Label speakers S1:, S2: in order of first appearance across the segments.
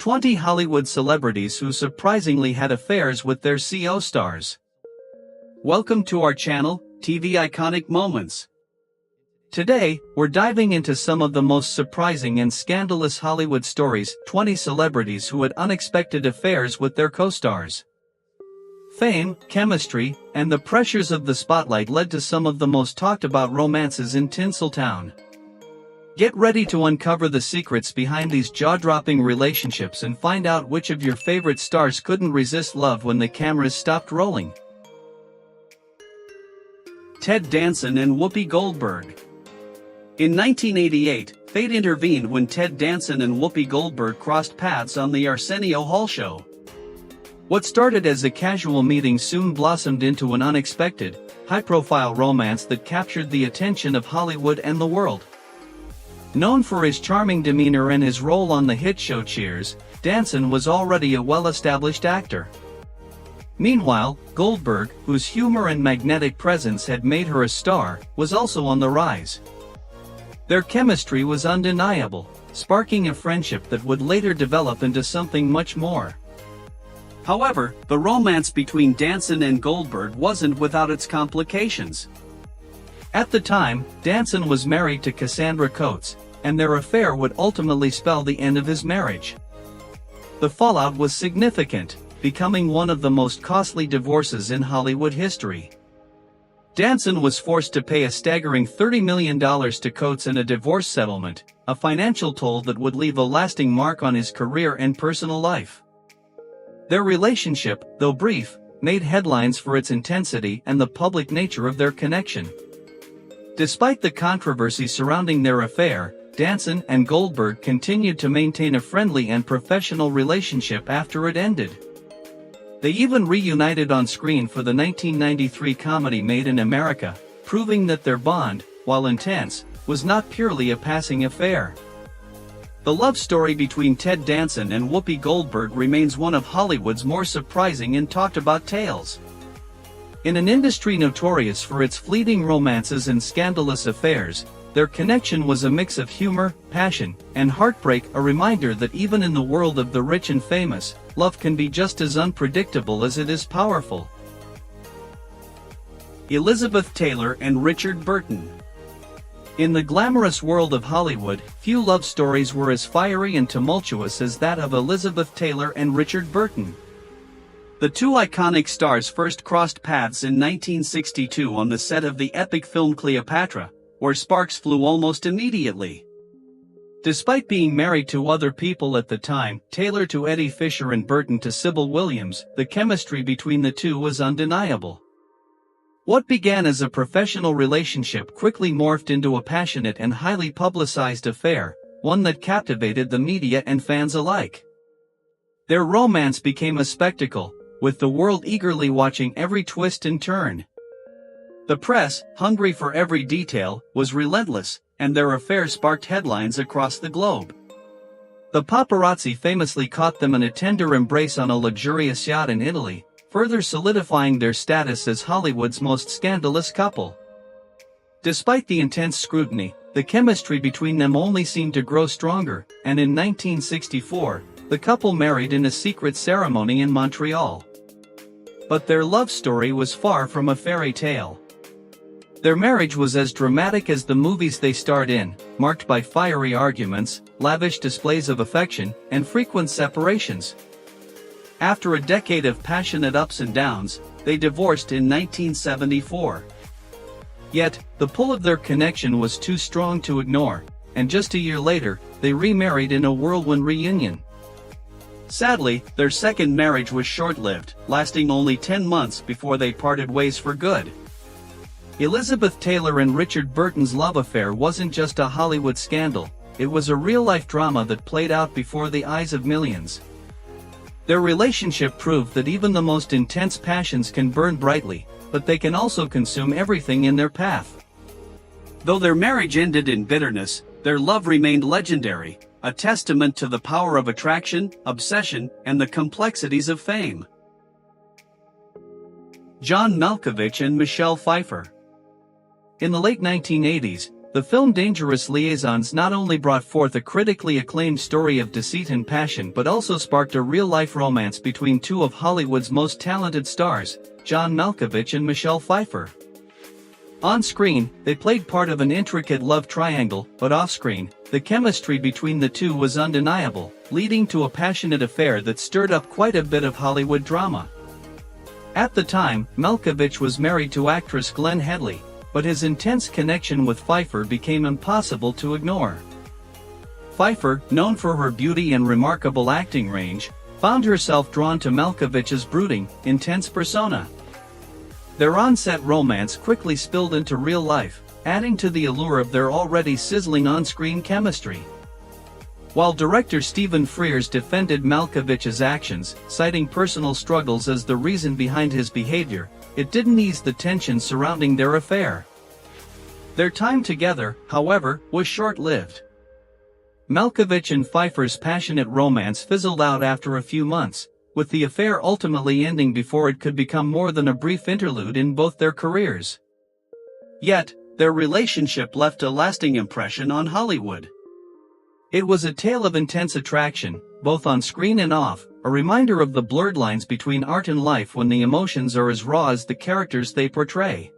S1: 20 Hollywood celebrities who surprisingly had affairs with their CO stars. Welcome to our channel, TV Iconic Moments. Today, we're diving into some of the most surprising and scandalous Hollywood stories, 20 celebrities who had unexpected affairs with their co-stars. Fame, chemistry, and the pressures of the spotlight led to some of the most talked about romances in Tinseltown. Get ready to uncover the secrets behind these jaw-dropping relationships and find out which of your favorite stars couldn't resist love when the cameras stopped rolling. Ted Danson and Whoopi Goldberg. In 1988, fate intervened when Ted Danson and Whoopi Goldberg crossed paths on the Arsenio Hall show. What started as a casual meeting soon blossomed into an unexpected, high-profile romance that captured the attention of Hollywood and the world. Known for his charming demeanor and his role on the hit show Cheers, Danson was already a well-established actor. Meanwhile, Goldberg, whose humor and magnetic presence had made her a star, was also on the rise. Their chemistry was undeniable, sparking a friendship that would later develop into something much more. However, the romance between Danson and Goldberg wasn't without its complications. At the time, Danson was married to Cassandra Coates, and their affair would ultimately spell the end of his marriage. The fallout was significant, becoming one of the most costly divorces in Hollywood history. Danson was forced to pay a staggering $30 million to Coates in a divorce settlement, a financial toll that would leave a lasting mark on his career and personal life. Their relationship, though brief, made headlines for its intensity and the public nature of their connection. Despite the controversy surrounding their affair, Danson and Goldberg continued to maintain a friendly and professional relationship after it ended. They even reunited on screen for the 1993 comedy Made in America, proving that their bond, while intense, was not purely a passing affair. The love story between Ted Danson and Whoopi Goldberg remains one of Hollywood's more surprising and talked-about tales. In an industry notorious for its fleeting romances and scandalous affairs, their connection was a mix of humor, passion, and heartbreak, a reminder that even in the world of the rich and famous, love can be just as unpredictable as it is powerful. Elizabeth Taylor and Richard Burton. In the glamorous world of Hollywood, few love stories were as fiery and tumultuous as that of Elizabeth Taylor and Richard Burton. The two iconic stars first crossed paths in 1962 on the set of the epic film Cleopatra, where sparks flew almost immediately. Despite being married to other people at the time, Taylor to Eddie Fisher and Burton to Sybil Williams, the chemistry between the two was undeniable. What began as a professional relationship quickly morphed into a passionate and highly publicized affair, one that captivated the media and fans alike. Their romance became a spectacle, with the world eagerly watching every twist and turn. The press, hungry for every detail, was relentless, and their affair sparked headlines across the globe. The paparazzi famously caught them in a tender embrace on a luxurious yacht in Italy, further solidifying their status as Hollywood's most scandalous couple. Despite the intense scrutiny, the chemistry between them only seemed to grow stronger, and in 1964, the couple married in a secret ceremony in Montreal. But their love story was far from a fairy tale. Their marriage was as dramatic as the movies they starred in, marked by fiery arguments, lavish displays of affection, and frequent separations. After a decade of passionate ups and downs, they divorced in 1974. Yet, the pull of their connection was too strong to ignore, and just a year later, they remarried in a whirlwind reunion. Sadly, their second marriage was short-lived, lasting only 10 months before they parted ways for good. Elizabeth Taylor and Richard Burton's love affair wasn't just a Hollywood scandal, it was a real-life drama that played out before the eyes of millions. Their relationship proved that even the most intense passions can burn brightly, but they can also consume everything in their path. Though their marriage ended in bitterness, their love remained legendary, a testament to the power of attraction, obsession, and the complexities of fame. John Malkovich and Michelle Fifer. In the late 1980s, The film Dangerous Liaisons not only brought forth a critically acclaimed story of deceit and passion but also sparked a real-life romance between two of Hollywood's most talented stars, John Malkovich and Michelle Fifer. On screen, they played part of an intricate love triangle, but off-screen, the chemistry between the two was undeniable, leading to a passionate affair that stirred up quite a bit of Hollywood drama. At the time, Malkovich was married to actress Glenn Headley, but his intense connection with Fifer became impossible to ignore. Fifer, known for her beauty and remarkable acting range, found herself drawn to Malkovich's brooding, intense persona. Their on-set romance quickly spilled into real life, adding to the allure of their already sizzling on-screen chemistry. While director Stephen Frears defended Malkovich's actions, citing personal struggles as the reason behind his behavior, it didn't ease the tension surrounding their affair. Their time together, however, was short-lived. Malkovich and Fifer's passionate romance fizzled out after a few months, with the affair ultimately ending before it could become more than a brief interlude in both their careers. Yet, their relationship left a lasting impression on Hollywood. It was a tale of intense attraction, both on screen and off, a reminder of the blurred lines between art and life when the emotions are as raw as the characters they portray.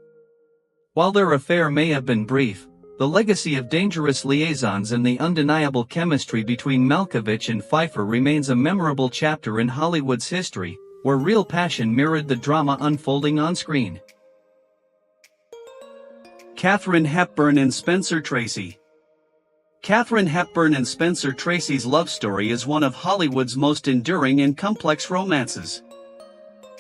S1: While their affair may have been brief, the legacy of Dangerous Liaisons and the undeniable chemistry between Malkovich and Fifer remains a memorable chapter in Hollywood's history, where real passion mirrored the drama unfolding on screen. Katherine Hepburn and Spencer Tracy. Katherine Hepburn and Spencer Tracy's love story is one of Hollywood's most enduring and complex romances.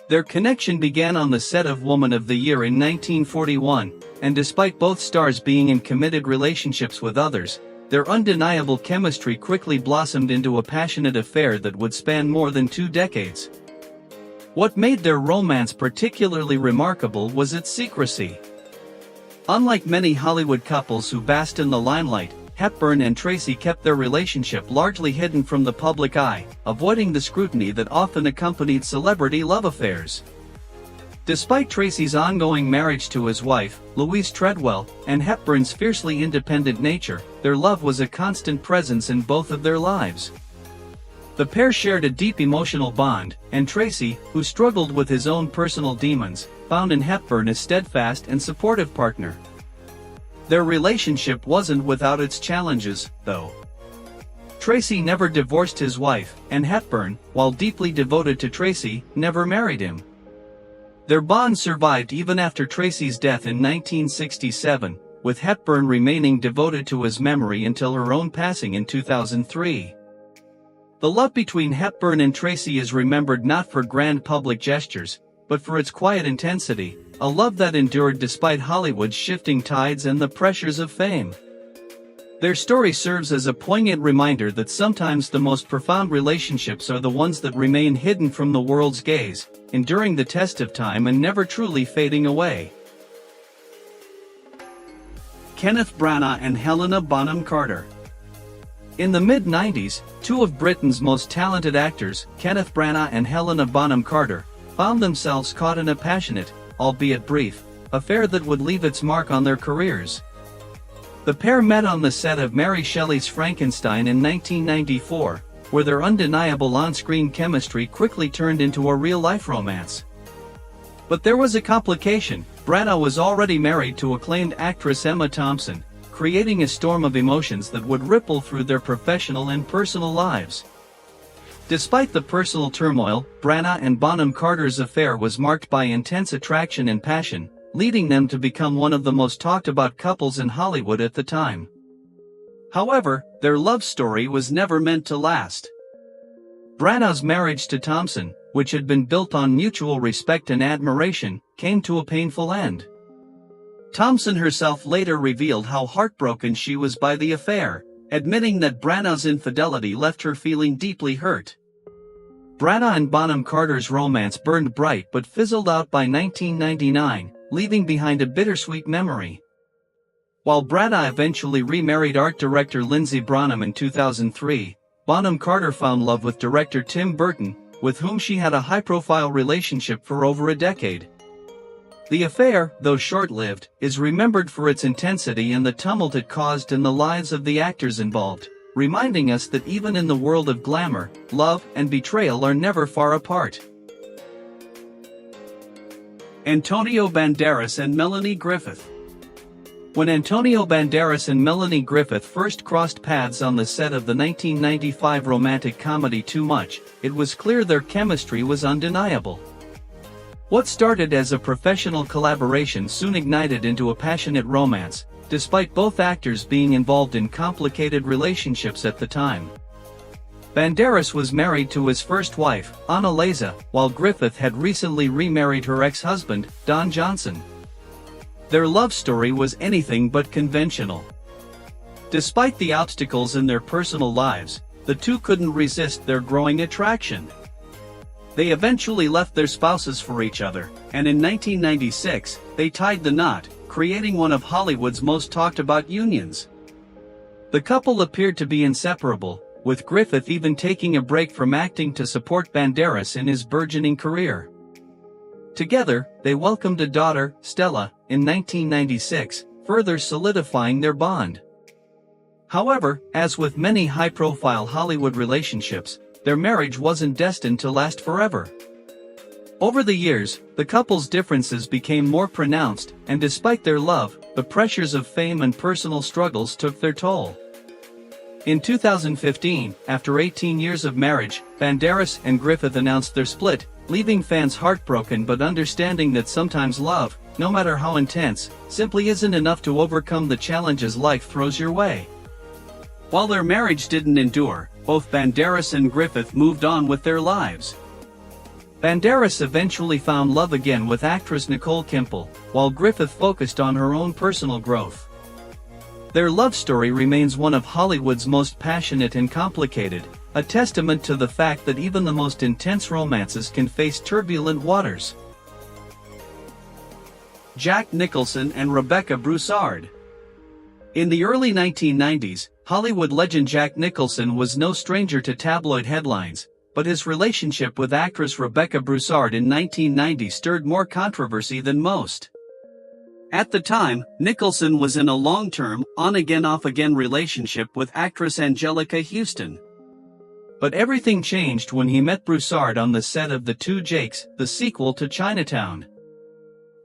S1: Their connection began on the set of Woman of the Year in 1941, and despite both stars being in committed relationships with others, their undeniable chemistry quickly blossomed into a passionate affair that would span more than 2 decades. What made their romance particularly remarkable was its secrecy. Unlike many Hollywood couples who basked in the limelight, Hepburn and Tracy kept their relationship largely hidden from the public eye, avoiding the scrutiny that often accompanied celebrity love affairs. Despite Tracy's ongoing marriage to his wife, Louise Treadwell, and Hepburn's fiercely independent nature, their love was a constant presence in both of their lives. The pair shared a deep emotional bond, and Tracy, who struggled with his own personal demons, found in Hepburn a steadfast and supportive partner. Their relationship wasn't without its challenges, though. Tracy never divorced his wife, and Hepburn, while deeply devoted to Tracy, never married him. Their bond survived even after Tracy's death in 1967, with Hepburn remaining devoted to his memory until her own passing in 2003. The love between Hepburn and Tracy is remembered not for grand public gestures, but for its quiet intensity, a love that endured despite Hollywood's shifting tides and the pressures of fame. Their story serves as a poignant reminder that sometimes the most profound relationships are the ones that remain hidden from the world's gaze, enduring the test of time and never truly fading away. Kenneth Brana and Helena Bonham Carter. In the mid-90s, two of Britain's most talented actors, Kenneth Brana and Helena Bonham Carter, found themselves caught in a passionate, albeit brief, affair that would leave its mark on their careers. The pair met on the set of Mary Shelley's Frankenstein in 1994, where their undeniable on-screen chemistry quickly turned into a real-life romance. But there was a complication. Brana was already married to acclaimed actress Emma Thompson, creating a storm of emotions that would ripple through their professional and personal lives. Despite the personal turmoil, Brana and Bonham Carter's affair was marked by intense attraction and passion, leading them to become one of the most talked-about couples in Hollywood at the time. However, their love story was never meant to last. Brana's marriage to Thompson, which had been built on mutual respect and admiration, came to a painful end. Thompson herself later revealed how heartbroken she was by the affair, admitting that Brana's infidelity left her feeling deeply hurt. Brana and Bonham Carter's romance burned bright but fizzled out by 1999, leaving behind a bittersweet memory. While Brana eventually remarried art director Lindsay Bonham in 2003, Bonham Carter found love with director Tim Burton, with whom she had a high-profile relationship for over a decade. The affair, though short-lived, is remembered for its intensity and the tumult it caused in the lives of the actors involved, reminding us that even in the world of glamour, love and betrayal are never far apart. Antonio Banderas and Melanie Griffith. When Antonio Banderas and Melanie Griffith first crossed paths on the set of the 1995 romantic comedy Too Much, it was clear their chemistry was undeniable. What started as a professional collaboration soon ignited into a passionate romance, despite both actors being involved in complicated relationships at the time. Banderas was married to his first wife, Ana Leza, while Griffith had recently remarried her ex-husband, Don Johnson. Their love story was anything but conventional. Despite the obstacles in their personal lives, the two couldn't resist their growing attraction. They eventually left their spouses for each other, and in 1996, they tied the knot, creating one of Hollywood's most talked-about unions. The couple appeared to be inseparable, with Griffith even taking a break from acting to support Banderas in his burgeoning career. Together, they welcomed a daughter, Stella, in 1996, further solidifying their bond. However, as with many high-profile Hollywood relationships, their marriage wasn't destined to last forever. Over the years, the couple's differences became more pronounced, and despite their love, the pressures of fame and personal struggles took their toll. In 2015, after 18 years of marriage, Banderas and Griffith announced their split, leaving fans heartbroken but understanding that sometimes love, no matter how intense, simply isn't enough to overcome the challenges life throws your way. While their marriage didn't endure, both Banderas and Griffith moved on with their lives. Banderas eventually found love again with actress Nicole, while Griffith focused on her own personal growth. Their love story remains one of Hollywood's most passionate and complicated, a testament to the fact that even the most intense romances can face turbulent waters. Jack Nicholson and Rebecca Brossard. In the early 1990s, Hollywood legend Jack Nicholson was no stranger to tabloid headlines, but his relationship with actress Rebecca Brossard in 1990 stirred more controversy than most. At the time, Nicholson was in a long-term, on-again off-again relationship with actress Anjelica Huston. But everything changed when he met Brossard on the set of The Two Jakes, the sequel to Chinatown.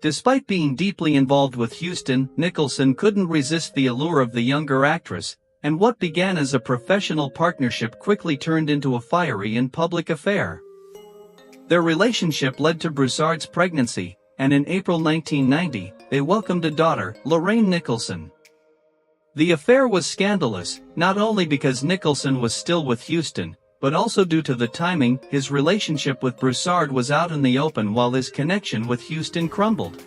S1: Despite being deeply involved with Huston, Nicholson couldn't resist the allure of the younger actress, and what began as a professional partnership quickly turned into a fiery and public affair. Their relationship led to Brossard's pregnancy, and in April 1990, they welcomed a daughter, Lorraine Nicholson. The affair was scandalous, not only because Nicholson was still with Huston, but also due to the timing. His relationship with Brossard was out in the open while his connection with Huston crumbled.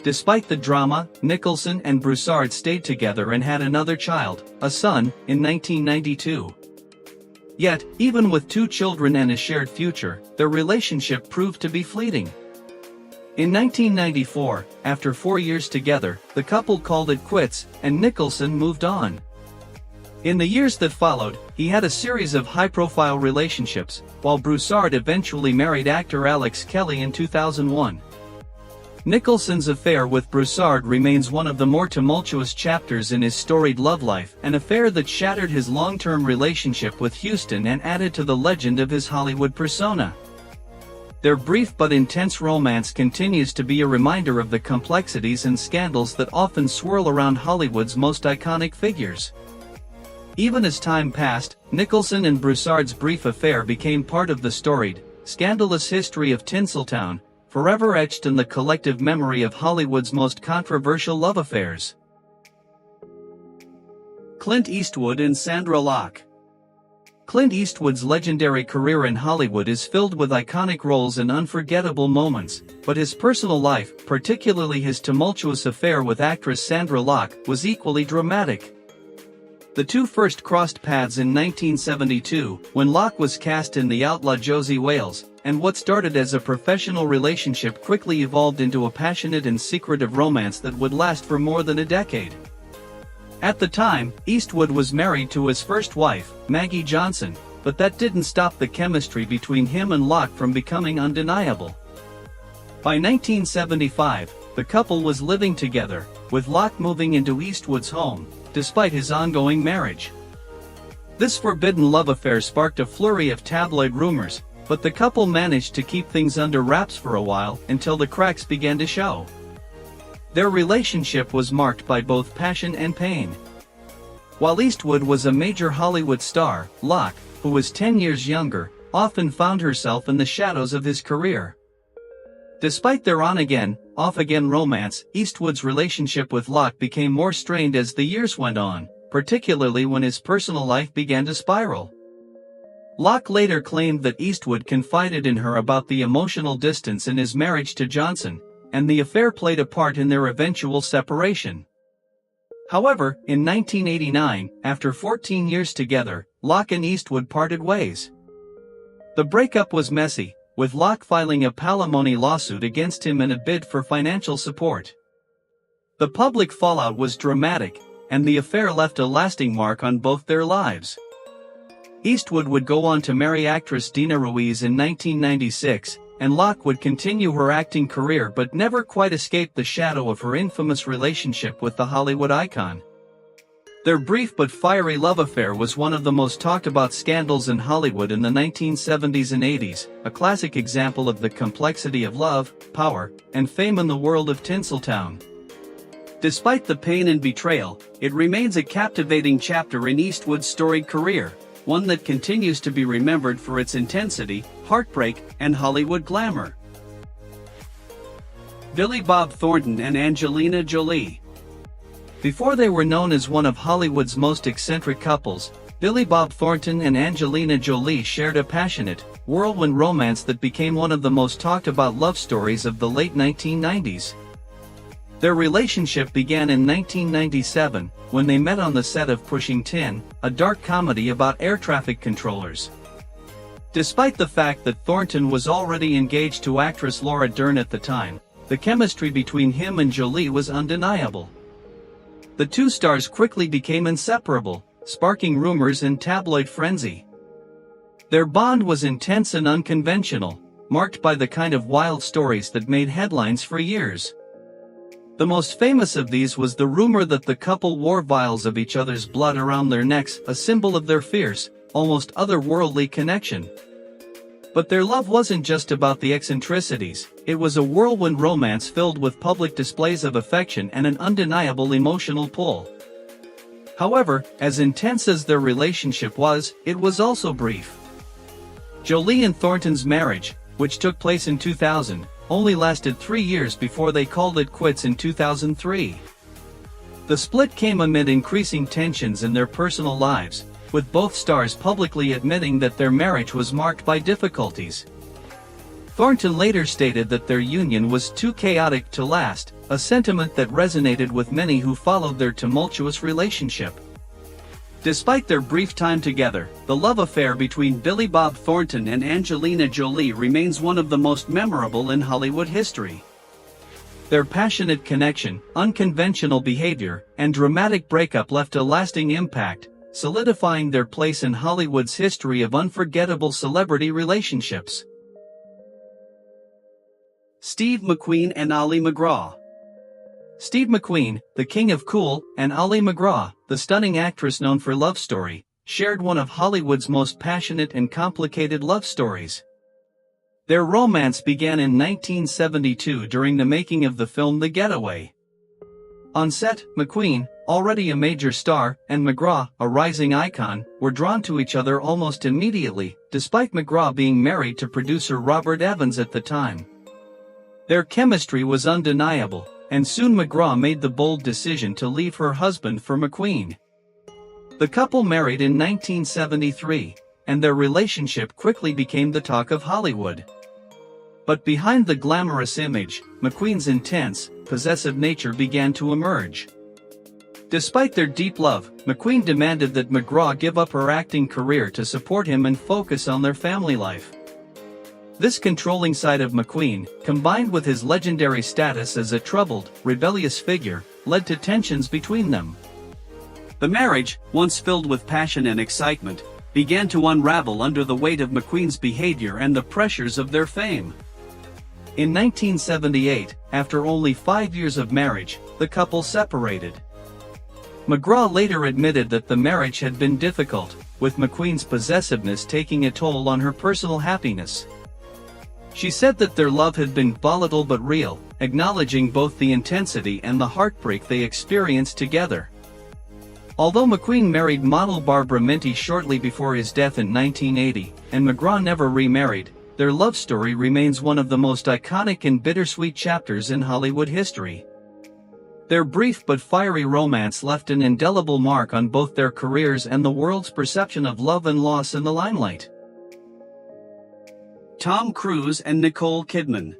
S1: Despite the drama, Nicholson and Brossard stayed together and had another child, a son, in 1992. Yet, even with 2 children and a shared future, their relationship proved to be fleeting. In 1994, after 4 years together, the couple called it quits, and Nicholson moved on. In the years that followed, he had a series of high-profile relationships, while Brossard eventually married actor Alex Kelly in 2001. Nicholson's affair with Brossard remains one of the more tumultuous chapters in his storied love life, an affair that shattered his long-term relationship with Huston and added to the legend of his Hollywood persona. Their brief but intense romance continues to be a reminder of the complexities and scandals that often swirl around Hollywood's most iconic figures. Even as time passed, Nicholson and Brossard's brief affair became part of the storied, scandalous history of Tinseltown, forever etched in the collective memory of Hollywood's most controversial love affairs. Clint Eastwood and Sandra Locke. Clint Eastwood's legendary career in Hollywood is filled with iconic roles and unforgettable moments, but his personal life, particularly his tumultuous affair with actress Sandra Locke, was equally dramatic. The two first crossed paths in 1972, when Locke was cast in The Outlaw Josie Wales, and what started as a professional relationship quickly evolved into a passionate and secretive romance that would last for more than a decade. At the time, Eastwood was married to his first wife, Maggie Johnson, but that didn't stop the chemistry between him and Locke from becoming undeniable. By 1975, the couple was living together, with Locke moving into Eastwood's home, despite his ongoing marriage. This forbidden love affair sparked a flurry of tabloid rumors, but the couple managed to keep things under wraps for a while until the cracks began to show. Their relationship was marked by both passion and pain. While Eastwood was a major Hollywood star, Locke, who was 10 years younger, often found herself in the shadows of his career. Despite their on-again, off-again romance, Eastwood's relationship with Locke became more strained as the years went on, particularly when his personal life began to spiral. Locke later claimed that Eastwood confided in her about the emotional distance in his marriage to Johnson, and the affair played a part in their eventual separation. However, in 1989, after 14 years together, Locke and Eastwood parted ways. The breakup was messy, with Locke filing a palimony lawsuit against him in a bid for financial support. The public fallout was dramatic, and the affair left a lasting mark on both their lives. Eastwood would go on to marry actress Dina Ruiz in 1996, and Locke would continue her acting career but never quite escape the shadow of her infamous relationship with the Hollywood icon. Their brief but fiery love affair was one of the most talked about scandals in Hollywood in the 1970s and 80s, a classic example of the complexity of love, power, and fame in the world of Tinseltown. Despite the pain and betrayal, it remains a captivating chapter in Eastwood's storied career, one that continues to be remembered for its intensity, heartbreak, and Hollywood glamour. Billy Bob Thornton and Angelina Jolie. Before they were known as one of Hollywood's most eccentric couples, Billy Bob Thornton and Angelina Jolie shared a passionate, whirlwind romance that became one of the most talked about love stories of the late 1990s. Their relationship began in 1997, when they met on the set of Pushing Tin, a dark comedy about air traffic controllers. Despite the fact that Thornton was already engaged to actress Laura Dern at the time, the chemistry between him and Jolie was undeniable. The two stars quickly became inseparable, sparking rumors and tabloid frenzy. Their bond was intense and unconventional, marked by the kind of wild stories that made headlines for years. The most famous of these was the rumor that the couple wore vials of each other's blood around their necks, a symbol of their fierce, almost otherworldly connection. But their love wasn't just about the eccentricities, it was a whirlwind romance filled with public displays of affection and an undeniable emotional pull. However, as intense as their relationship was, it was also brief. Jolie and Thornton's marriage, which took place in 2000, only lasted 3 years before they called it quits in 2003. The split came amid increasing tensions in their personal lives, with both stars publicly admitting that their marriage was marked by difficulties. Thornton later stated that their union was too chaotic to last, a sentiment that resonated with many who followed their tumultuous relationship. Despite their brief time together, the love affair between Billy Bob Thornton and Angelina Jolie remains one of the most memorable in Hollywood history. Their passionate connection, unconventional behavior, and dramatic breakup left a lasting impact, solidifying their place in Hollywood's history of unforgettable celebrity relationships. Steve McQueen and Ali McGraw. Steve McQueen, the king of cool, and Ali McGraw, the stunning actress known for Love Story, shared one of Hollywood's most passionate and complicated love stories. Their romance began in 1972 during the making of the film The Getaway. On set, McQueen, already a major star, and McGraw, a rising icon, were drawn to each other almost immediately, despite McGraw being married to producer Robert Evans at the time. Their chemistry was undeniable, and soon McGraw made the bold decision to leave her husband for McQueen. The couple married in 1973, and their relationship quickly became the talk of Hollywood. But behind the glamorous image, McQueen's intense, possessive nature began to emerge. Despite their deep love, McQueen demanded that McGraw give up her acting career to support him and focus on their family life. This controlling side of McQueen, combined with his legendary status as a troubled, rebellious figure, led to tensions between them. The marriage, once filled with passion and excitement, began to unravel under the weight of McQueen's behavior and the pressures of their fame. In 1978, after only 5 years of marriage, the couple separated. McGraw later admitted that the marriage had been difficult, with McQueen's possessiveness taking a toll on her personal happiness. She said that their love had been volatile but real, acknowledging both the intensity and the heartbreak they experienced together. Although McQueen married model Barbara Minty shortly before his death in 1980, and McGraw never remarried, their love story remains one of the most iconic and bittersweet chapters in Hollywood history. Their brief but fiery romance left an indelible mark on both their careers and the world's perception of love and loss in the limelight. Tom Cruise and Nicole Kidman.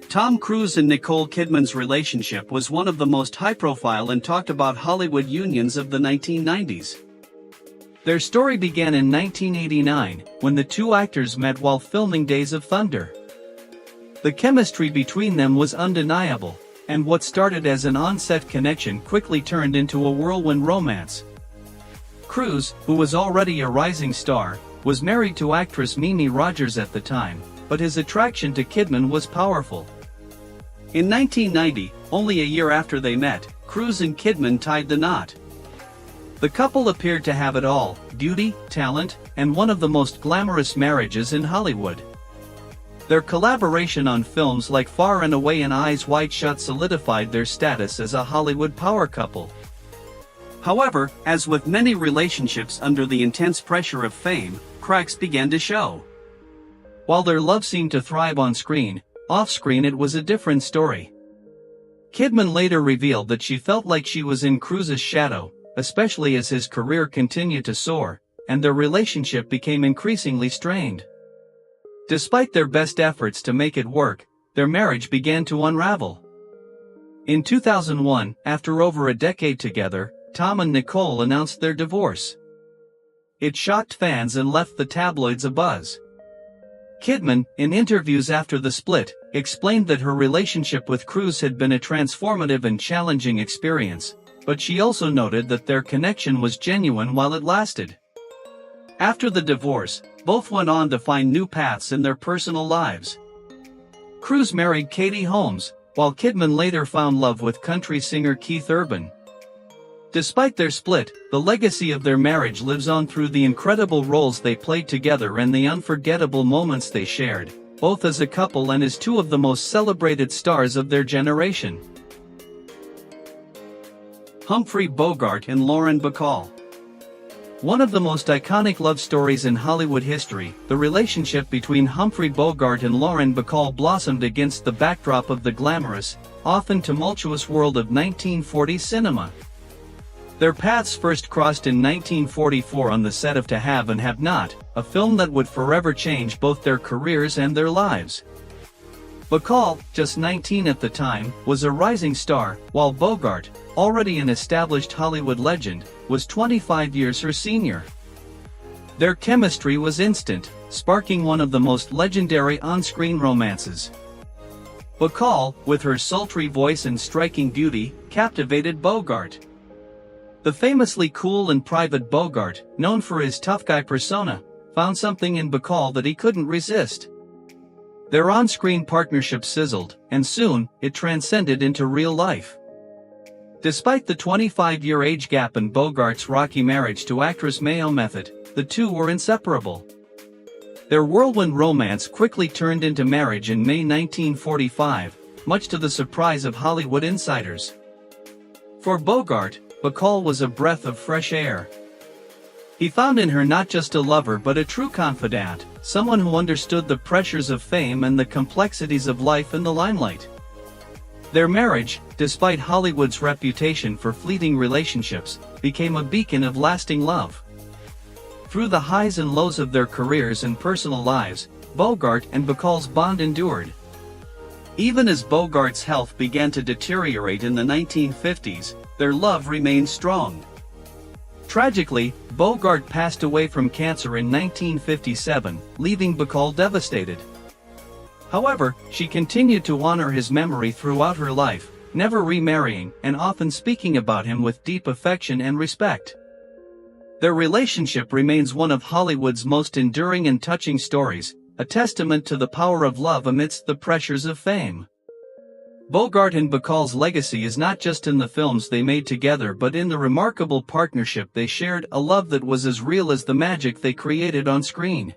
S1: Tom Cruise and Nicole Kidman's relationship was one of the most high-profile and talked-about Hollywood unions of the 1990s. Their story began in 1989, when the two actors met while filming Days of Thunder. The chemistry between them was undeniable, and what started as an on-set connection quickly turned into a whirlwind romance. Cruz, who was already a rising star, was married to actress Mimi Rogers at the time, but his attraction to Kidman was powerful. In 1990, only a year after they met, Cruz and Kidman tied the knot. The couple appeared to have it all: beauty, talent, and one of the most glamorous marriages in Hollywood. Their collaboration on films like Far and Away and Eyes Wide Shut solidified their status as a Hollywood power couple. However, as with many relationships under the intense pressure of fame, cracks began to show. While their love seemed to thrive on screen, off-screen it was a different story. Kidman later revealed that she felt like she was in Cruz's shadow, especially as his career continued to soar, and their relationship became increasingly strained. Despite their best efforts to make it work, their marriage began to unravel. In 2001, after over a decade together, Tom and Nicole announced their divorce. It shocked fans and left the tabloids abuzz. Kidman, in interviews after the split, explained that her relationship with Cruz had been a transformative and challenging experience, but she also noted that their connection was genuine while it lasted. After the divorce, both went on to find new paths in their personal lives. Cruz married Katie Holmes, while Kidman later found love with country singer Keith Urban. Despite their split, the legacy of their marriage lives on through the incredible roles they played together and the unforgettable moments they shared, both as a couple and as two of the most celebrated stars of their generation. Humphrey Bogart and Lauren Bacall. One of the most iconic love stories in Hollywood history, the relationship between Humphrey Bogart and Lauren Bacall blossomed against the backdrop of the glamorous, often tumultuous world of 1940s cinema. Their paths first crossed in 1944 on the set of To Have and Have Not, a film that would forever change both their careers and their lives. Bacall, just 19 at the time, was a rising star, while Bogart, already an established Hollywood legend, was 25 years her senior. Their chemistry was instant, sparking one of the most legendary on-screen romances. Bacall, with her sultry voice and striking beauty, captivated Bogart. The famously cool and private Bogart, known for his tough guy persona, found something in Bacall that he couldn't resist. Their on-screen partnership sizzled, and soon, it transcended into real life. Despite the 25-year age gap and Bogart's rocky marriage to actress Mayo Method, the two were inseparable. Their whirlwind romance quickly turned into marriage in May 1945, much to the surprise of Hollywood insiders. For Bogart, Bacall was a breath of fresh air. He found in her not just a lover but a true confidant, someone who understood the pressures of fame and the complexities of life in the limelight. Their marriage, despite Hollywood's reputation for fleeting relationships, became a beacon of lasting love. Through the highs and lows of their careers and personal lives, Bogart and Bacall's bond endured. Even as Bogart's health began to deteriorate in the 1950s, their love remained strong. Tragically, Bogart passed away from cancer in 1957, leaving Bacall devastated. However, she continued to honor his memory throughout her life, never remarrying and often speaking about him with deep affection and respect. Their relationship remains one of Hollywood's most enduring and touching stories, a testament to the power of love amidst the pressures of fame. Bogart and Bacall's legacy is not just in the films they made together but in the remarkable partnership they shared, a love that was as real as the magic they created on screen.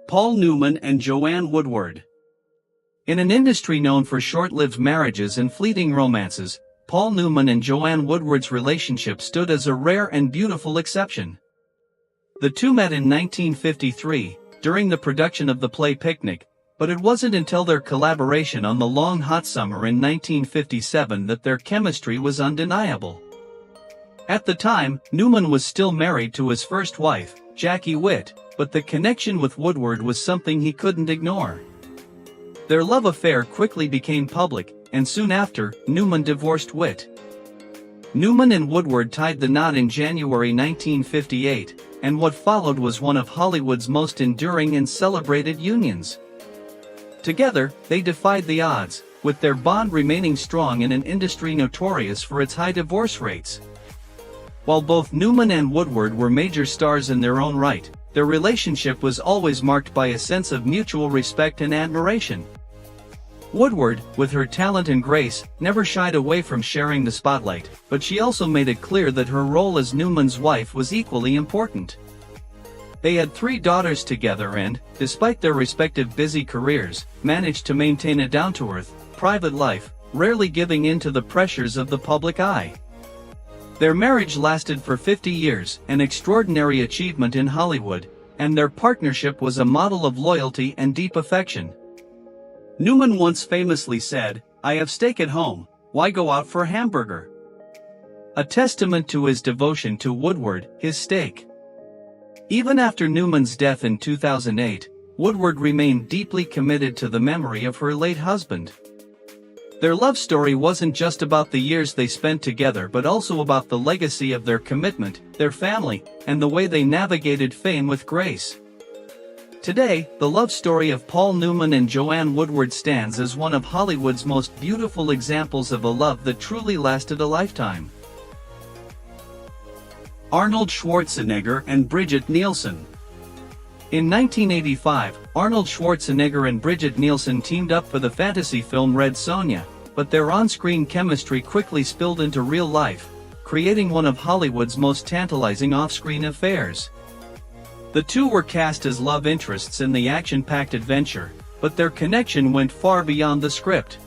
S1: Paul Newman and Joanne Woodward. In an industry known for short-lived marriages and fleeting romances, Paul Newman and Joanne Woodward's relationship stood as a rare and beautiful exception. The two met in 1953, during the production of the play Picnic, but it wasn't until their collaboration on The Long Hot Summer in 1957 that their chemistry was undeniable. At the time, Newman was still married to his first wife, Jackie Witt, but the connection with Woodward was something he couldn't ignore. Their love affair quickly became public, and soon after, Newman divorced Witt. Newman and Woodward tied the knot in January 1958, and what followed was one of Hollywood's most enduring and celebrated unions. Together, they defied the odds, with their bond remaining strong in an industry notorious for its high divorce rates. While both Newman and Woodward were major stars in their own right, their relationship was always marked by a sense of mutual respect and admiration. Woodward, with her talent and grace, never shied away from sharing the spotlight, but she also made it clear that her role as Newman's wife was equally important. They had 3 daughters together and, despite their respective busy careers, managed to maintain a down-to-earth, private life, rarely giving in to the pressures of the public eye. Their marriage lasted for 50 years, an extraordinary achievement in Hollywood, and their partnership was a model of loyalty and deep affection. Newman once famously said, "I have steak at home, why go out for a hamburger?" A testament to his devotion to Woodward, his steak. Even after Newman's death in 2008, Woodward remained deeply committed to the memory of her late husband. Their love story wasn't just about the years they spent together but also about the legacy of their commitment, their family, and the way they navigated fame with grace. Today, the love story of Paul Newman and Joanne Woodward stands as one of Hollywood's most beautiful examples of a love that truly lasted a lifetime. Arnold Schwarzenegger and Brigitte Nielsen. In 1985, Arnold Schwarzenegger and Brigitte Nielsen teamed up for the fantasy film Red Sonja, but their on-screen chemistry quickly spilled into real life, creating one of Hollywood's most tantalizing off-screen affairs. The two were cast as love interests in the action-packed adventure, but their connection went far beyond the script.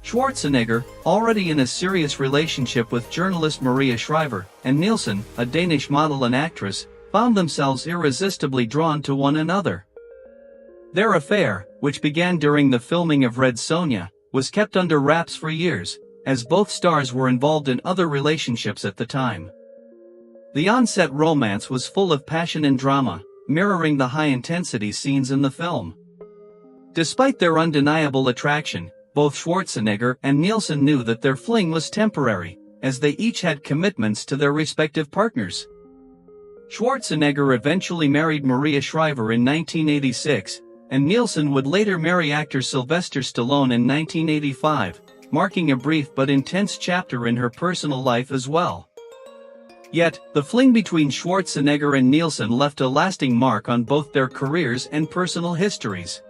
S1: Schwarzenegger, already in a serious relationship with journalist Maria Shriver, and Nielsen, a Danish model and actress, found themselves irresistibly drawn to one another. Their affair, which began during the filming of Red Sonja, was kept under wraps for years, as both stars were involved in other relationships at the time. The on-set romance was full of passion and drama, mirroring the high-intensity scenes in the film. Despite their undeniable attraction, both Schwarzenegger and Nielsen knew that their fling was temporary, as they each had commitments to their respective partners. Schwarzenegger eventually married Maria Shriver in 1986, and Nielsen would later marry actor Sylvester Stallone in 1985, marking a brief but intense chapter in her personal life as well. Yet, the fling between Schwarzenegger and Nielsen left a lasting mark on both their careers and personal histories.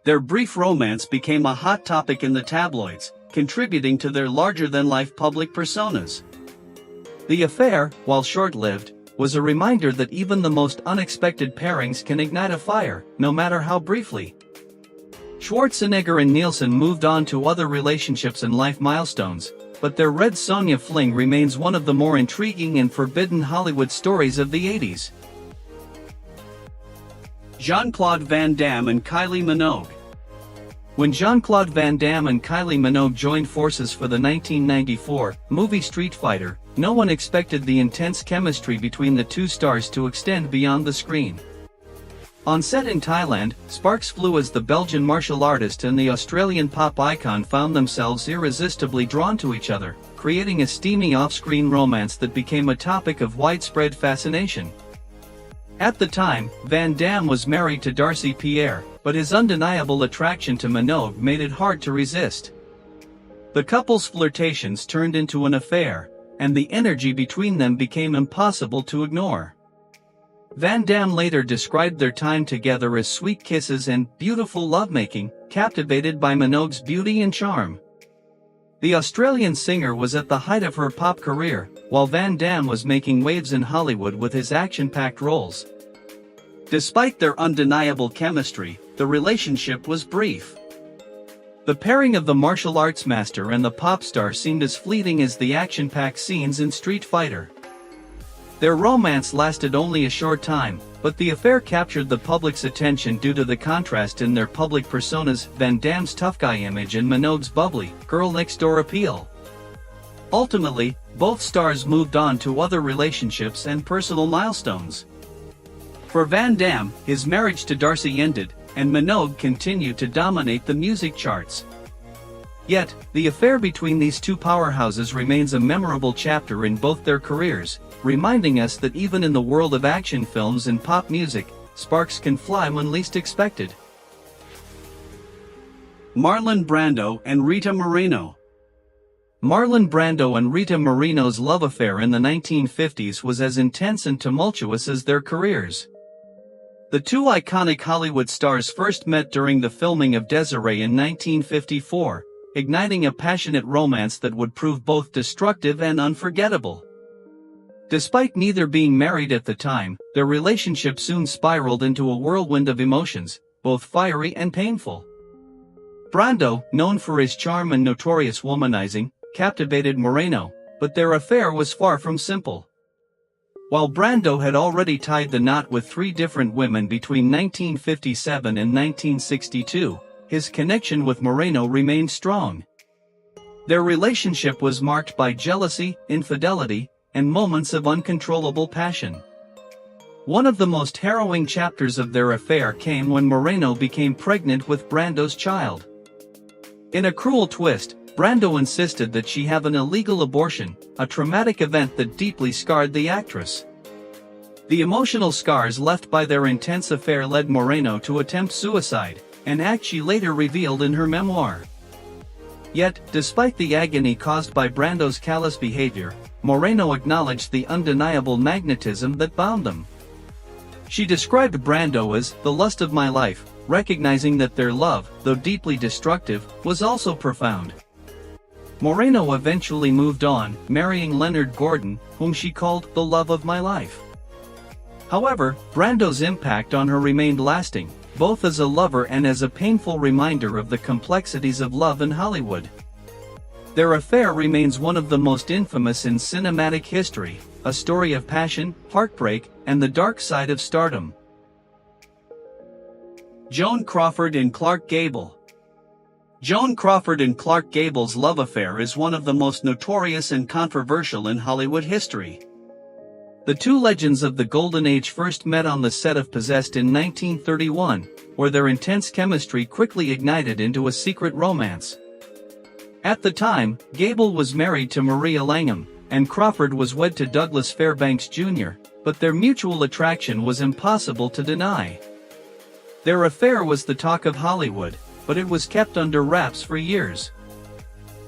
S1: Their brief romance became a hot topic in the tabloids, contributing to their larger-than-life public personas. The affair, while short-lived, was a reminder that even the most unexpected pairings can ignite a fire, no matter how briefly. Schwarzenegger and Nielsen moved on to other relationships and life milestones, but their Red Sonja fling remains one of the more intriguing and forbidden Hollywood stories of the 80s. Jean-Claude Van Damme and Kylie Minogue. When Jean-Claude Van Damme and Kylie Minogue joined forces for the 1994 movie Street Fighter, no one expected the intense chemistry between the two stars to extend beyond the screen. On set in Thailand, sparks flew as the Belgian martial artist and the Australian pop icon found themselves irresistibly drawn to each other, creating a steamy off-screen romance that became a topic of widespread fascination. At the time, Van Damme was married to Darcy Pierre, but his undeniable attraction to Minogue made it hard to resist. The couple's flirtations turned into an affair, and the energy between them became impossible to ignore. Van Damme later described their time together as sweet kisses and beautiful lovemaking, captivated by Minogue's beauty and charm. The Australian singer was at the height of her pop career, while Van Damme was making waves in Hollywood with his action-packed roles. Despite their undeniable chemistry, the relationship was brief. The pairing of the martial arts master and the pop star seemed as fleeting as the action-packed scenes in Street Fighter. Their romance lasted only a short time, but the affair captured the public's attention due to the contrast in their public personas, Van Damme's tough guy image and Minogue's bubbly, girl-next-door appeal. Ultimately, both stars moved on to other relationships and personal milestones. For Van Damme, his marriage to Darcy ended, and Minogue continued to dominate the music charts. Yet, the affair between these two powerhouses remains a memorable chapter in both their careers, reminding us that even in the world of action films and pop music, sparks can fly when least expected. Marlon Brando and Rita Moreno. Marlon Brando and Rita Moreno's love affair in the 1950s was as intense and tumultuous as their careers. The two iconic Hollywood stars first met during the filming of Desiree in 1954, igniting a passionate romance that would prove both destructive and unforgettable. Despite neither being married at the time, their relationship soon spiraled into a whirlwind of emotions, both fiery and painful. Brando, known for his charm and notorious womanizing, captivated Moreno, but their affair was far from simple. While Brando had already tied the knot with 3 different women between 1957 and 1962, his connection with Moreno remained strong. Their relationship was marked by jealousy, infidelity, and moments of uncontrollable passion. One of the most harrowing chapters of their affair came when Moreno became pregnant with Brando's child. In a cruel twist, Brando insisted that she have an illegal abortion, a traumatic event that deeply scarred the actress. The emotional scars left by their intense affair led Moreno to attempt suicide, an act she later revealed in her memoir. Yet, despite the agony caused by Brando's callous behavior, Moreno acknowledged the undeniable magnetism that bound them. She described Brando as the lust of my life, recognizing that their love, though deeply destructive, was also profound. Moreno eventually moved on, marrying Leonard Gordon, whom she called the love of my life. However, Brando's impact on her remained lasting, both as a lover and as a painful reminder of the complexities of love in Hollywood. Their affair remains one of the most infamous in cinematic history, a story of passion, heartbreak, and the dark side of stardom. Joan Crawford and Clark Gable. Joan Crawford and Clark Gable's love affair is one of the most notorious and controversial in Hollywood history. The two legends of the Golden Age first met on the set of Possessed in 1931, where their intense chemistry quickly ignited into a secret romance. At the time, Gable was married to Maria Langham, and Crawford was wed to Douglas Fairbanks Jr., but their mutual attraction was impossible to deny. Their affair was the talk of Hollywood, but it was kept under wraps for years.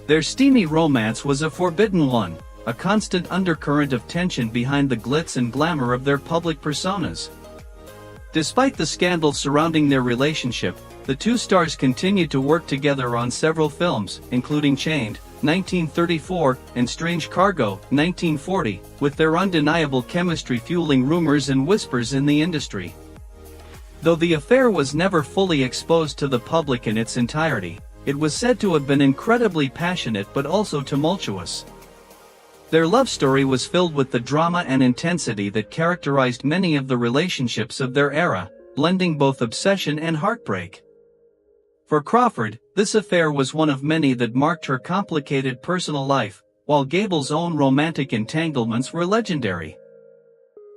S1: Their steamy romance was a forbidden one, a constant undercurrent of tension behind the glitz and glamour of their public personas. Despite the scandal surrounding their relationship, the two stars continued to work together on several films, including Chained, 1934, and Strange Cargo, 1940, with their undeniable chemistry fueling rumors and whispers in the industry. Though the affair was never fully exposed to the public in its entirety, it was said to have been incredibly passionate but also tumultuous. Their love story was filled with the drama and intensity that characterized many of the relationships of their era, blending both obsession and heartbreak. For Crawford, this affair was one of many that marked her complicated personal life, while Gable's own romantic entanglements were legendary.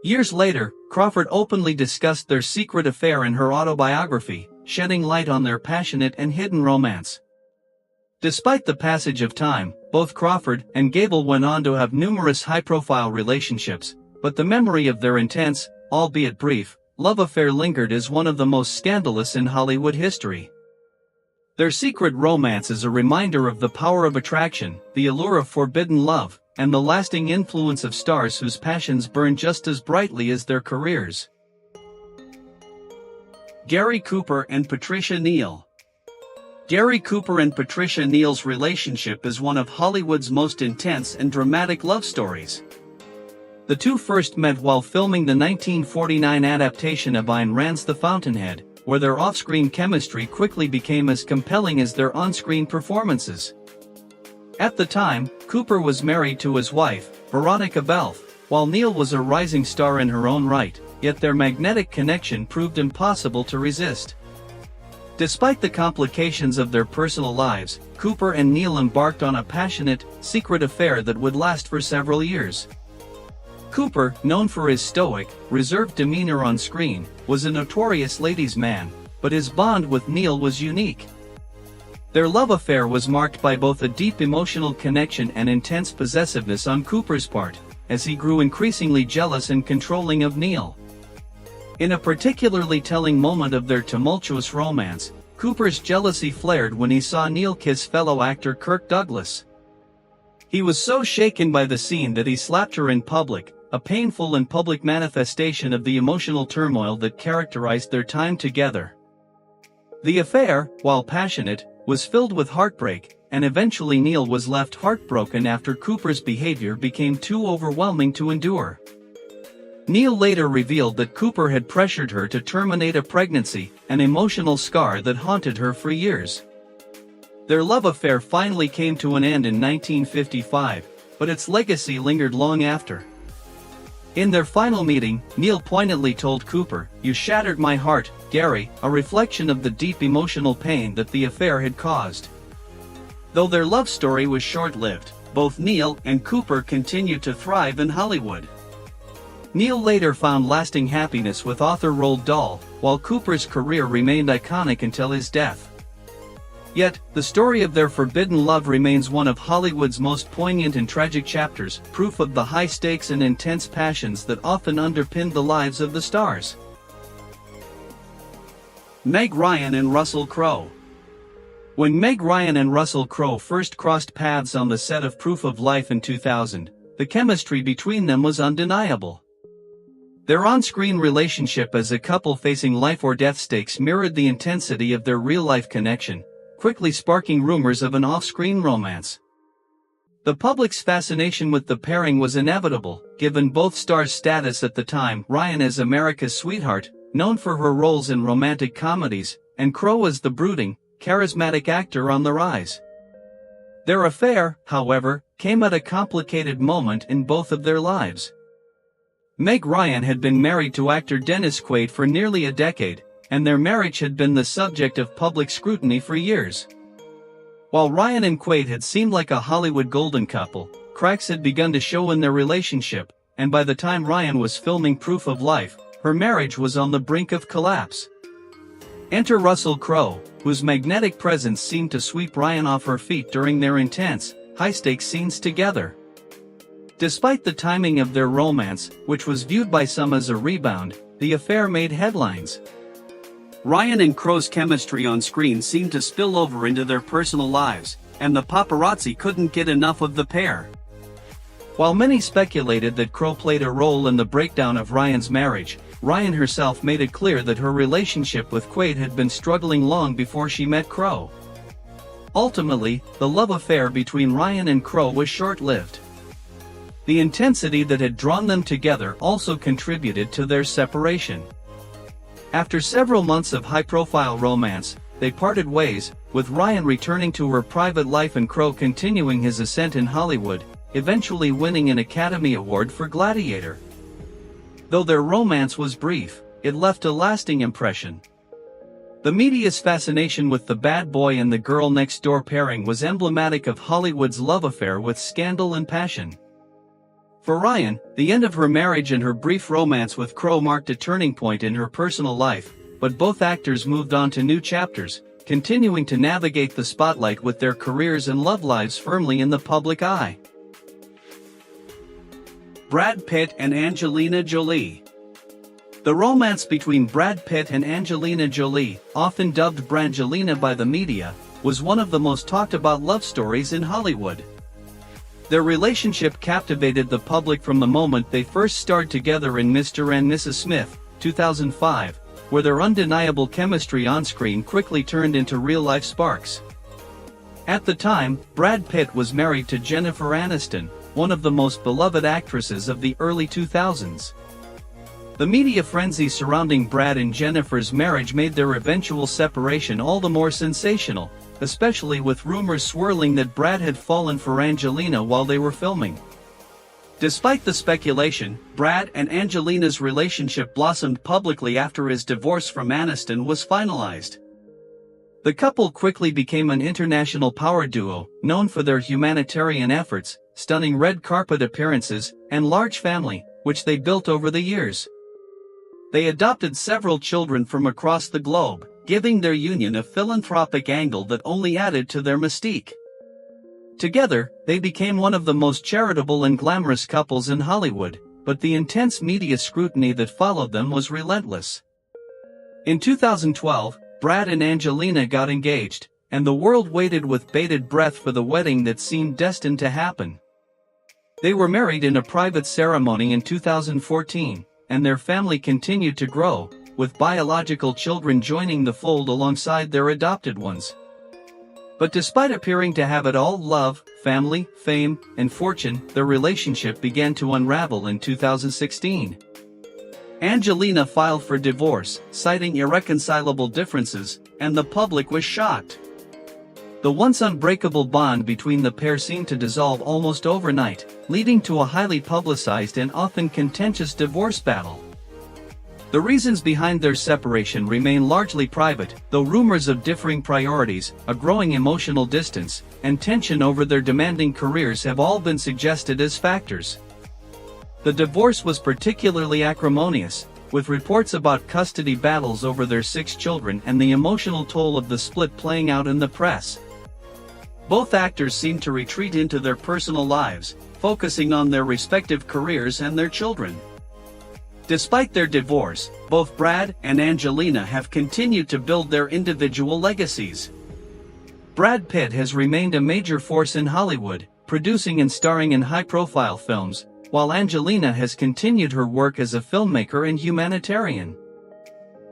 S1: Years later, Crawford openly discussed their secret affair in her autobiography, shedding light on their passionate and hidden romance. Despite the passage of time, both Crawford and Gable went on to have numerous high-profile relationships, but the memory of their intense, albeit brief, love affair lingered as one of the most scandalous in Hollywood history. Their secret romance is a reminder of the power of attraction, the allure of forbidden love, and the lasting influence of stars whose passions burn just as brightly as their careers. Gary Cooper and Patricia Neal. Gary Cooper and Patricia Neal's relationship is one of Hollywood's most intense and dramatic love stories. The two first met while filming the 1949 adaptation of Ayn Rand's The Fountainhead, where their off-screen chemistry quickly became as compelling as their on-screen performances. At the time, Cooper was married to his wife, Veronica Balfe, while Neal was a rising star in her own right, yet their magnetic connection proved impossible to resist. Despite the complications of their personal lives, Cooper and Neal embarked on a passionate, secret affair that would last for several years. Cooper, known for his stoic, reserved demeanor on screen, was a notorious ladies' man, but his bond with Neal was unique. Their love affair was marked by both a deep emotional connection and intense possessiveness on Cooper's part, as he grew increasingly jealous and controlling of Neal. In a particularly telling moment of their tumultuous romance, Cooper's jealousy flared when he saw Neal kiss fellow actor Kirk Douglas. He was so shaken by the scene that he slapped her in public, a painful and public manifestation of the emotional turmoil that characterized their time together. The affair, while passionate, was filled with heartbreak, and eventually Neal was left heartbroken after Cooper's behavior became too overwhelming to endure. Neal later revealed that Cooper had pressured her to terminate a pregnancy, an emotional scar that haunted her for years. Their love affair finally came to an end in 1955, but its legacy lingered long after. In their final meeting, Neal poignantly told Cooper, "You shattered my heart, Gary," a reflection of the deep emotional pain that the affair had caused. Though their love story was short-lived, both Neal and Cooper continued to thrive in Hollywood. Neal later found lasting happiness with author Roald Dahl, while Cooper's career remained iconic until his death. Yet, the story of their forbidden love remains one of Hollywood's most poignant and tragic chapters, proof of the high stakes and intense passions that often underpinned the lives of the stars. Meg Ryan and Russell Crowe. When Meg Ryan and Russell Crowe first crossed paths on the set of Proof of Life in 2000, the chemistry between them was undeniable. Their on-screen relationship as a couple facing life-or-death stakes mirrored the intensity of their real-life connection, quickly sparking rumors of an off-screen romance. The public's fascination with the pairing was inevitable, given both stars' status at the time, Ryan as America's sweetheart, known for her roles in romantic comedies, and Crowe as the brooding, charismatic actor on the rise. Their affair, however, came at a complicated moment in both of their lives. Meg Ryan had been married to actor Dennis Quaid for nearly a decade, and their marriage had been the subject of public scrutiny for years. While Ryan and Quaid had seemed like a Hollywood golden couple, cracks had begun to show in their relationship, and by the time Ryan was filming Proof of Life, her marriage was on the brink of collapse. Enter Russell Crowe, whose magnetic presence seemed to sweep Ryan off her feet during their intense, high-stakes scenes together. Despite the timing of their romance, which was viewed by some as a rebound, the affair made headlines. Ryan and Crowe's chemistry on screen seemed to spill over into their personal lives, and the paparazzi couldn't get enough of the pair. While many speculated that Crowe played a role in the breakdown of Ryan's marriage, Ryan herself made it clear that her relationship with Quaid had been struggling long before she met Crowe. Ultimately, the love affair between Ryan and Crowe was short-lived. The intensity that had drawn them together also contributed to their separation. After several months of high-profile romance, they parted ways, with Ryan returning to her private life and Crowe continuing his ascent in Hollywood, eventually winning an Academy Award for Gladiator. Though their romance was brief, it left a lasting impression. The media's fascination with the bad boy and the girl next door pairing was emblematic of Hollywood's love affair with scandal and passion. For Ryan, the end of her marriage and her brief romance with Crowe marked a turning point in her personal life, but both actors moved on to new chapters, continuing to navigate the spotlight with their careers and love lives firmly in the public eye. Brad Pitt and Angelina Jolie. The romance between Brad Pitt and Angelina Jolie, often dubbed Brangelina by the media, was one of the most talked about love stories in Hollywood. Their relationship captivated the public from the moment they first starred together in Mr. and Mrs. Smith, 2005, where their undeniable chemistry on-screen quickly turned into real-life sparks. At the time, Brad Pitt was married to Jennifer Aniston, one of the most beloved actresses of the early 2000s. The media frenzy surrounding Brad and Jennifer's marriage made their eventual separation all the more sensational, especially with rumors swirling that Brad had fallen for Angelina while they were filming. Despite the speculation, Brad and Angelina's relationship blossomed publicly after his divorce from Aniston was finalized. The couple quickly became an international power duo, known for their humanitarian efforts, stunning red carpet appearances, and large family, which they built over the years. They adopted several children from across the globe, giving their union a philanthropic angle that only added to their mystique. Together, they became one of the most charitable and glamorous couples in Hollywood, but the intense media scrutiny that followed them was relentless. In 2012, Brad and Angelina got engaged, and the world waited with bated breath for the wedding that seemed destined to happen. They were married in a private ceremony in 2014, and their family continued to grow, with biological children joining the fold alongside their adopted ones. But despite appearing to have it all, love, family, fame, and fortune, their relationship began to unravel in 2016. Angelina filed for divorce, citing irreconcilable differences, and the public was shocked. The once unbreakable bond between the pair seemed to dissolve almost overnight, leading to a highly publicized and often contentious divorce battle. The reasons behind their separation remain largely private, though rumors of differing priorities, a growing emotional distance, and tension over their demanding careers have all been suggested as factors. The divorce was particularly acrimonious, with reports about custody battles over their 6 children and the emotional toll of the split playing out in the press. Both actors seemed to retreat into their personal lives, focusing on their respective careers and their children. Despite their divorce, both Brad and Angelina have continued to build their individual legacies. Brad Pitt has remained a major force in Hollywood, producing and starring in high-profile films, while Angelina has continued her work as a filmmaker and humanitarian.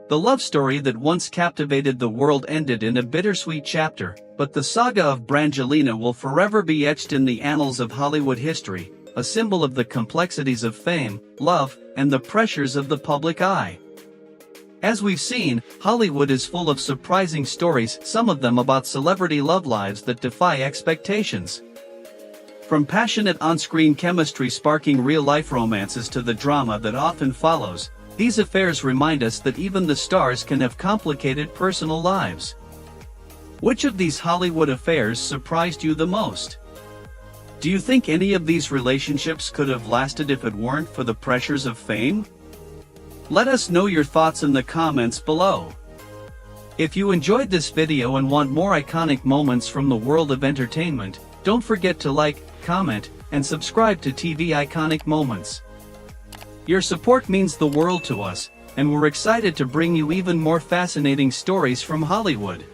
S1: The love story that once captivated the world ended in a bittersweet chapter, but the saga of Brangelina will forever be etched in the annals of Hollywood history, a symbol of the complexities of fame, love, and the pressures of the public eye. As we've seen, Hollywood is full of surprising stories, some of them about celebrity love lives that defy expectations. From passionate on-screen chemistry sparking real-life romances to the drama that often follows, these affairs remind us that even the stars can have complicated personal lives. Which of these Hollywood affairs surprised you the most? Do you think any of these relationships could have lasted if it weren't for the pressures of fame? Let us know your thoughts in the comments below. If you enjoyed this video and want more iconic moments from the world of entertainment, don't forget to like, comment, and subscribe to TV Iconic Moments. Your support means the world to us, and we're excited to bring you even more fascinating stories from Hollywood.